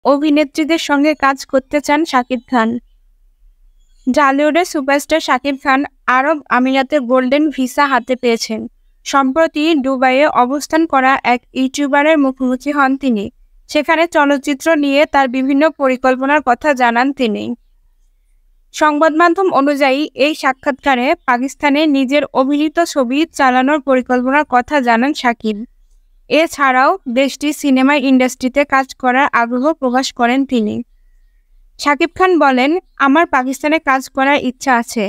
অভিনেত্রীদের সঙ্গে কাজ করতে চান শাকিব খান। ঢালিউডের সুপারস্টার শাকিব খান আরব আমিরাতে গোল্ডেন ভিসা হাতে পেয়েছেন। সম্প্রতি দুবাইয়ে অবস্থান করা এক ইউটিউবারের মুখোমুখি হন তিনি। সেখানে চলচ্চিত্র নিয়ে তার বিভিন্ন পরিকল্পনার কথা জানান তিনি। সংবাদ মাধ্যম অনুযায়ী এই সাক্ষাৎকারে পাকিস্তানে নিজের অভিনীত ছবি চালানোর পরিকল্পনার কথা জানান শাকিব। এছাড়াও দেশটির সিনেমা ইন্ডাস্ট্রিতে কাজ করার আগ্রহ প্রকাশ করেন তিনি। শাকিব খান বলেন, আমার পাকিস্তানে কাজ করার ইচ্ছা আছে।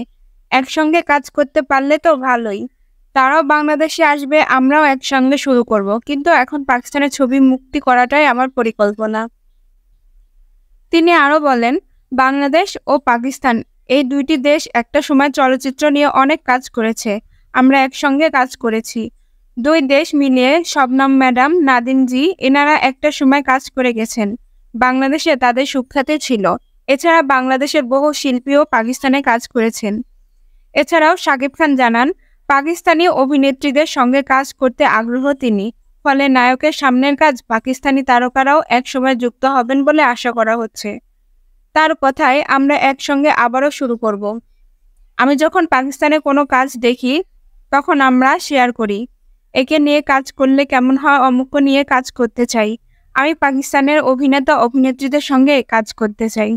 একসঙ্গে কাজ করতে পারলে তো ভালোই। তারাও বাংলাদেশে আসবে, আমরাও একসঙ্গে শুরু করব। কিন্তু এখন পাকিস্তানের ছবি মুক্তি করাটাই আমার পরিকল্পনা। তিনি আরও বলেন, বাংলাদেশ ও পাকিস্তান এই দুইটি দেশ একটা সময় চলচ্চিত্র নিয়ে অনেক কাজ করেছে। আমরা একসঙ্গে কাজ করেছি। দুই দেশ মিলিয়ে শবনম ম্যাডাম, নাদিম জি এনারা একটা সময় কাজ করে গেছেন। বাংলাদেশে তাদের সুখ্যাতি ছিল। এছাড়া বাংলাদেশের বহু শিল্পীও পাকিস্তানে কাজ করেছেন। এছাড়াও শাকিব খান জানান, পাকিস্তানি অভিনেত্রীদের সঙ্গে কাজ করতে আগ্রহ তিনি। ফলে নায়কের সামনের কাজ পাকিস্তানি তারকারাও একসময় যুক্ত হবেন বলে আশা করা হচ্ছে। তার কথায়, আমরা একসঙ্গে আবারও শুরু করব। আমি যখন পাকিস্তানে কোনো কাজ দেখি তখন আমরা শেয়ার করি, একে নিয়ে কাজ করলে কেমন হয়, অমুক নিয়ে কাজ করতে চাই। আমি পাকিস্তানের অভিনেতা অভিনেত্রীদের সঙ্গে কাজ করতে চাই।